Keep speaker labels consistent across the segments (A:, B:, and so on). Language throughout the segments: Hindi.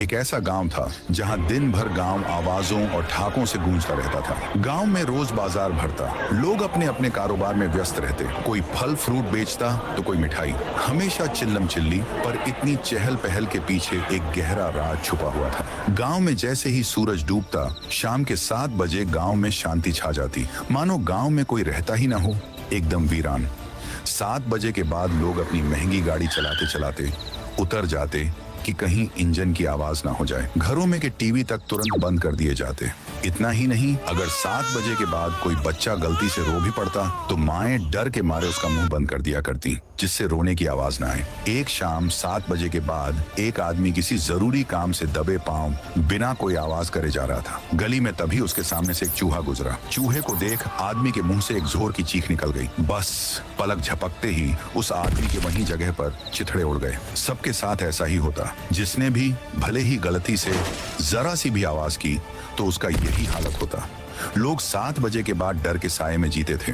A: एक ऐसा गांव था जहां दिन भर गांव आवाजों और ठहाकों से गूंजता रहता था। गांव में रोज बाजार भरता, लोग अपने अपने कारोबार में व्यस्त रहते। कोई फल फ्रूट बेचता तो कोई मिठाई। हमेशा चिल्लम चिल्ली, पर इतनी चहल पहल के पीछे एक गहरा राज छुपा हुआ था। गांव में जैसे ही सूरज डूबता, शाम के 7 बजे गांव में शांति छा जाती, मानो गांव में कोई रहता ही ना हो, एकदम वीरान। 7 बजे के बाद लोग अपनी महंगी गाड़ी चलाते चलाते उतर जाते कि कहीं इंजन की आवाज ना हो जाए। घरों में के टीवी तक तुरंत बंद कर दिए जाते। इतना ही नहीं, अगर 7 बजे के बाद कोई बच्चा गलती से रो भी पड़ता तो माएं डर के मारे उसका मुंह बंद कर दिया करती, जिससे रोने की आवाज ना आए। एक शाम 7 बजे के बाद एक आदमी किसी जरूरी काम से दबे पांव बिना कोई आवाज करे जा रहा था। गली में तभी उसके सामने से एक चूहा गुजरा। चूहे को देख आदमी के मुंह से एक जोर की चीख निकल गई। बस पलक झपकते ही उस आदमी के वहीं जगह पर चिथड़े उड़ गए। सबके साथ ऐसा ही होता। जिसने भी भले ही गलती से जरा सी भी आवाज की तो उसका यही हालत होता। लोग 7 बजे के बाद डर के साए में जीते थे।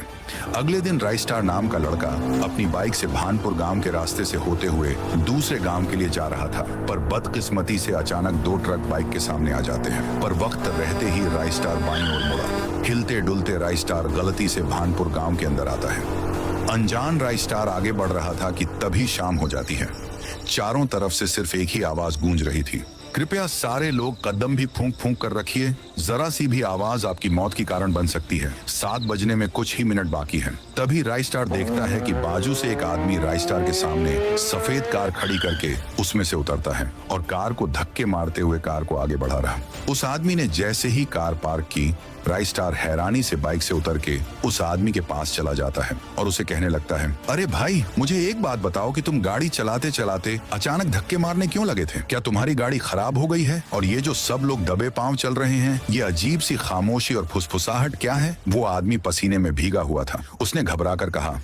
A: अगले दिन राइस्टार नाम का लड़का अपनी बाइक से भानपुर गांव के रास्ते से होते हुए दूसरे गांव के लिए जा रहा था, पर बदकिस्मती से अचानक 2 ट्रक बाइक के सामने आ जाते हैं। पर वक्त रहते ही राइस्टार बाईं ओर मुड़ा। हिलते डुलते राइस्टार गलती से भानपुर गांव के अंदर आता है। अनजान राइस्टार आगे बढ़ रहा था कि तभी शाम हो जाती है। चारों तरफ से सिर्फ एक ही आवाज गूंज रही थी, कृपया सारे लोग कदम भी फूंक फूंक कर रखिए, जरा सी भी आवाज आपकी मौत की कारण बन सकती है। 7 बजने में कुछ ही मिनट बाकी हैं। तभी राइस्टार देखता है कि बाजू से एक आदमी राइस्टार के सामने सफेद कार खड़ी करके उसमें से उतरता है और कार को धक्के मारते हुए कार को आगे बढ़ा रहा। उस आदमी ने जैसे ही कार पार्क की, राइस्टार हैरानी से बाइक से उतर के उस आदमी के पास चला जाता है और उसे कहने लगता है, अरे भाई, मुझे एक बात बताओ कि तुम गाड़ी चलाते चलाते अचानक धक्के मारने क्यों लगे थे? क्या तुम्हारी गाड़ी खराब हो गई है? और ये जो सब लोग दबे पांव चल रहे हैं, ये अजीब सी खामोशी और फुसफुसाहट क्या है? वो आदमी पसीने में भीगा हुआ था। उसने घबरा कर कहा,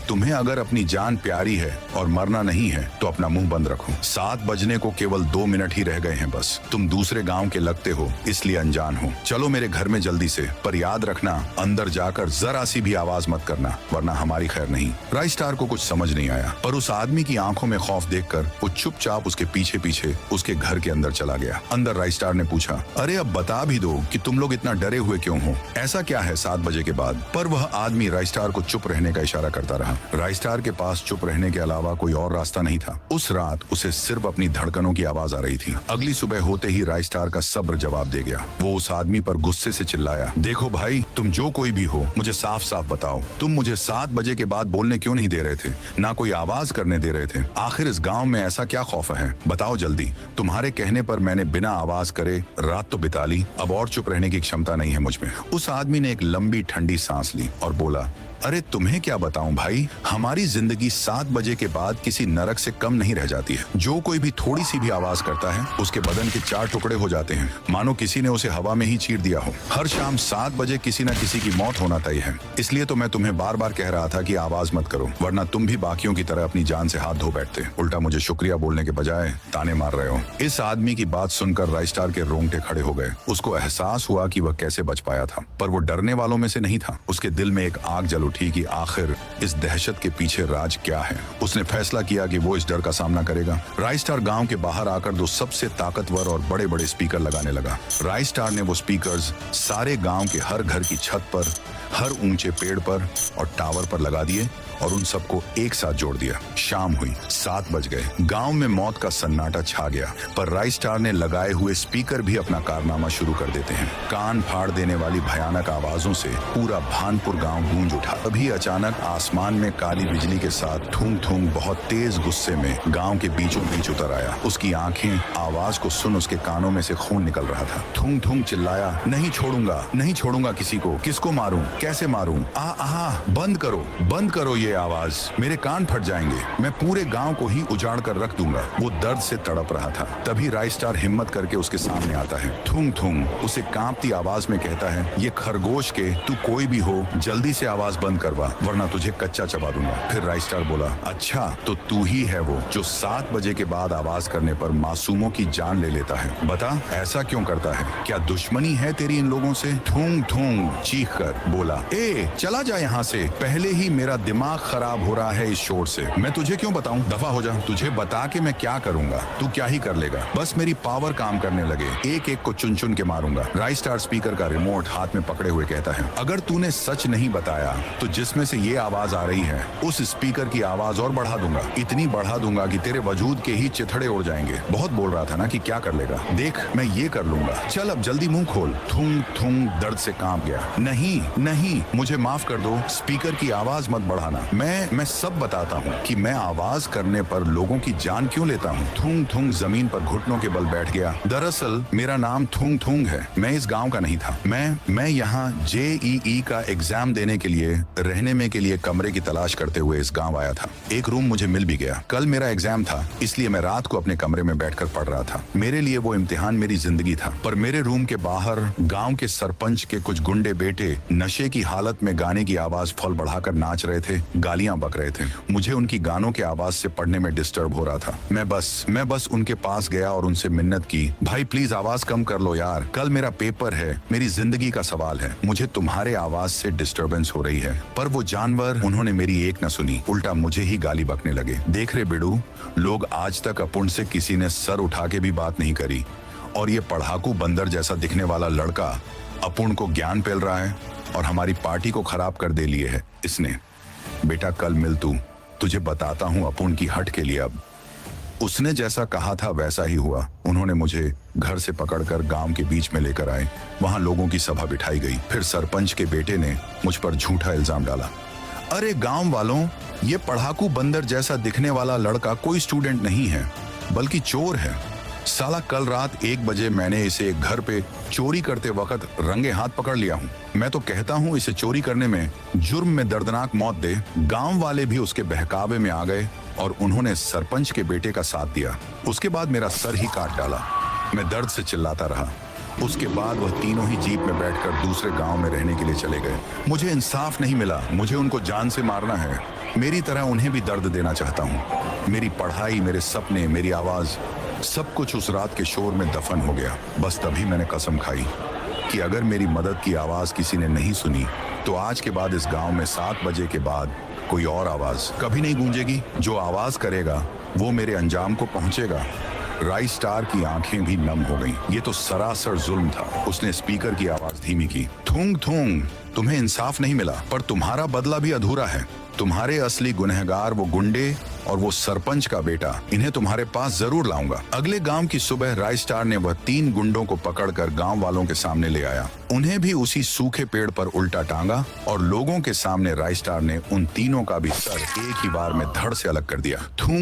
A: तुम्हें अगर अपनी जान प्यारी है और मरना नहीं है तो अपना मुंह बंद रखो। 7 बजने को केवल 2 मिनट ही रह गए हैं बस। तुम दूसरे गाँव के लगते हो, इसलिए अनजान हो। चलो मेरे घर में जल्दी से, पर याद रखना अंदर जाकर जरा सी भी आवाज मत करना, वरना हमारी खैर नहीं। राइस्टार को कुछ समझ नहीं आया, पर उस आदमी की आंखों में खौफ देखकर वो चुपचाप उसके पीछे पीछे उसके घर के अंदर चला गया। अंदर राइस्टार ने पूछा, अरे अब बता भी दो कि तुम लोग इतना डरे हुए क्यों हो? ऐसा क्या है 7 बजे के बाद? पर वह आदमी राइस्टार को चुप रहने का इशारा करता रहा। राइस्टार के पास चुप रहने के अलावा कोई और रास्ता नहीं था। उस रात उसे सिर्फ अपनी धड़कनों की आवाज आ रही थी। अगली सुबह होते ही राइस्टार का सब्र जवाब दे गया। वो उस आदमी पर गुस्से से चिल्लाया, देखो भाई, तुम जो कोई भी हो, मुझे साफ साफ बताओ, तुम मुझे 7 बजे के बाद बोलने क्यों नहीं दे रहे थे? ना कोई आवाज करने दे रहे थे? आखिर इस गांव में ऐसा क्या खौफ है? बताओ जल्दी। तुम्हारे कहने पर मैंने बिना आवाज करे रात तो बिता ली, अब और चुप रहने की क्षमता नहीं है मुझ में। उस आदमी ने एक लंबी ठंडी सांस ली और बोला, अरे तुम्हें क्या बताऊं भाई, हमारी जिंदगी 7 बजे के बाद किसी नरक से कम नहीं रह जाती है। जो कोई भी थोड़ी सी भी आवाज करता है, उसके बदन के 4 टुकड़े हो जाते हैं, मानो किसी ने उसे हवा में ही चीर दिया हो। हर शाम 7 बजे किसी न किसी की मौत होना तय है। इसलिए तो मैं तुम्हें बार बार कह रहा था कि आवाज मत करो, वरना तुम भी बाकियों की तरह अपनी जान से हाथ धो बैठते। उल्टा मुझे शुक्रिया बोलने के बजाय ताने मार रहे हो। इस आदमी की बात सुनकर राइस्टार के रोंगटे खड़े हो गए। उसको एहसास हुआ कि वह कैसे बच पाया था, पर वो डरने वालों में से नहीं था। उसके दिल में एक आग जल उठी कि आखिर इस दहशत के पीछे राज क्या है। उसने फैसला किया कि वो इस डर का सामना करेगा। राइस्टार गांव के बाहर आकर 2 सबसे ताकतवर और बड़े बड़े स्पीकर लगाने लगा। राइस्टार ने वो स्पीकर्स सारे गांव के हर घर की छत पर, हर ऊंचे पेड़ पर और टावर पर लगा दिए और उन सबको एक साथ जोड़ दिया। शाम हुई, 7 बज गए। गांव में मौत का सन्नाटा छा गया, पर राइस्टार ने लगाए हुए स्पीकर भी अपना कारनामा शुरू कर देते हैं। कान फाड़ देने वाली भयानक आवाजों से पूरा भानपुर गांव गूंज उठा। तभी अचानक आसमान में काली बिजली के साथ थूंग थूंग बहुत तेज गुस्से में गांव के बीचों बीच उतर आया। उसकी आंखें आवाज को सुन उसके कानों में से खून निकल रहा था। थूंग थूंग चिल्लाया, नहीं छोड़ूंगा, नहीं छोड़ूंगा किसी को। किसको मारूं, कैसे मारूं? बंद करो ये आवाज, मेरे कान फट जाएंगे, मैं पूरे गांव को ही उजाड़ कर रख दूंगा। वो दर्द से तड़प रहा था। तभी राइस्टार हिम्मत करके उसके सामने आता है। थूंग थूंग उसे कांपती आवाज में कहता है, ये खरगोश के तू कोई भी हो, जल्दी से आवाज बंद करवा, वरना तुझे कच्चा चबा दूंगा। फिर राइस्टार बोला, अच्छा तो तू ही है वो जो 7 बजे के बाद आवाज करने पर मासूमों की जान ले लेता है। बता, ऐसा क्यों करता है? क्या दुश्मनी है तेरी इन लोगों से? थूंग थूंग चीख कर बोला, चला जा यहाँ से, पहले ही मेरा दिमाग खराब हो रहा है इस शोर से। मैं तुझे क्यों बताऊं? दफा हो जा। तुझे बता के मैं क्या करूंगा? तू क्या ही कर लेगा? बस मेरी पावर काम करने लगे, एक एक को चुन चुन के मारूंगा। राइस स्टार स्पीकर का रिमोट हाथ में पकड़े हुए कहता है, अगर तूने सच नहीं बताया तो जिसमें से ये आवाज आ रही है उस स्पीकर की आवाज और बढ़ा दूंगा, इतनी बढ़ा दूंगा कि तेरे वजूद के ही चिथड़े उड़ जाएंगे। बहुत बोल रहा था ना कि क्या कर लेगा? देख मैं ये कर लूंगा। चल अब जल्दी मुंह खोल। थूंग थूंग दर्द से कांप गया। नहीं नहीं, मुझे माफ कर दो, स्पीकर की आवाज मत बढ़ाना। मैं सब बताता हूँ कि मैं आवाज करने पर लोगों की जान क्यों लेता हूँ। थूंग थूंग जमीन पर घुटनों के बल बैठ गया। दरअसल मेरा नाम थूंग थूंग है। मैं इस गांव का नहीं था। मैं यहाँ JEE का एग्जाम देने के लिए रहने में के लिए कमरे की तलाश करते हुए इस गांव आया था। एक रूम मुझे मिल भी गया। कल मेरा एग्जाम था, इसलिए मैं रात को अपने कमरे में बैठकर पढ़ रहा था। मेरे लिए वो इम्तिहान मेरी जिंदगी था। पर मेरे रूम के बाहर गांव के सरपंच के कुछ गुंडे बेटे नशे की हालत में गाने की आवाज फुल बढ़ाकर नाच रहे थे, गालियां बक रहे थे। मुझे उनकी गानों के आवाज से पढ़ने में डिस्टर्ब हो रहा था। मैं बस उनके पास गया और उनसे मिन्नत की, भाई प्लीज आवाज कम कर लो यार, कल मेरा पेपर है, मेरी जिंदगी का सवाल है, मुझे तुम्हारे आवाज से डिस्टर्बेंस हो रही है। पर वो जानवर, उन्होंने मेरी एक न सुनी, उल्टा मुझे ही गाली बकने लगे। देख रहे बिडू, लोग आज तक अपुन से किसी ने सर उठा के भी बात नहीं करी, और ये पढ़ाकू बंदर जैसा दिखने वाला लड़का अपुन को ज्ञान पेल रहा है और हमारी पार्टी को खराब कर दे लिए है इसने। बेटा कल मिल तू, तुझे बताता हूँ अपुन की हट के लिए। अब उसने जैसा कहा था वैसा ही हुआ। उन्होंने मुझे घर से पकड़कर गांव के बीच में लेकर आए। वहां लोगों की सभा बिठाई गई। फिर सरपंच के बेटे ने मुझ पर झूठा इल्जाम डाला। अरे गांव वालों, ये पढ़ाकू बंदर जैसा दिखने वाला लड़का कोई स्टूडेंट नहीं है, बल्कि चोर है। साला कल रात 1 बजे मैंने इसे एक घर पे चोरी करते वक्त रंगे हाथ पकड़ लिया हूँ। मैं तो कहता हूँ इसे चोरी करने में जुर्म में दर्दनाक मौत दे। गांव वाले भी उसके बहकावे में आ गए और उन्होंने सरपंच के बेटे का साथ दिया। उसके बाद मेरा सर ही काट डाला। मैं दर्द से चिल्लाता रहा। उसके बाद वह तीनों ही जीप में बैठकर दूसरे गांव में रहने के लिए चले गए। मुझे इंसाफ नहीं मिला। मुझे उनको जान से मारना है। मेरी तरह उन्हें भी दर्द देना चाहता हूँ। मेरी पढ़ाई, मेरे सपने, मेरी आवाज, सब कुछ उस रात के शोर में दफन हो गया। बस तभी मैंने कसम खाई कि अगर मेरी मदद की आवाज किसी ने नहीं सुनी तो आज के बाद इस गांव में 7 बजे के बाद कोई और आवाज कभी नहीं गूंजेगी। जो आवाज करेगा वो मेरे अंजाम को पहुंचेगा। राइस स्टार की आंखें भी नम हो गईं। ये तो सरासर जुल्म था। उसने स्पीकर की आवाज धीमी की। थूंग थूंग, तुम्हें इंसाफ नहीं मिला, पर तुम्हारा बदला भी अधूरा है। तुम्हारे असली गुनहगार वो गुंडे और वो सरपंच का बेटा, इन्हें तुम्हारे पास जरूर लाऊंगा। अगले गांव की सुबह राइस स्टार ने वह 3 गुंडों को पकड़कर गांव वालों के सामने ले आया। उन्हें भी उसी सूखे पेड़ पर उल्टा टांगा और लोगों के सामने राइस स्टार ने उन तीनों का भी सर एक ही बार में धड़ से अलग कर दिया। थूंग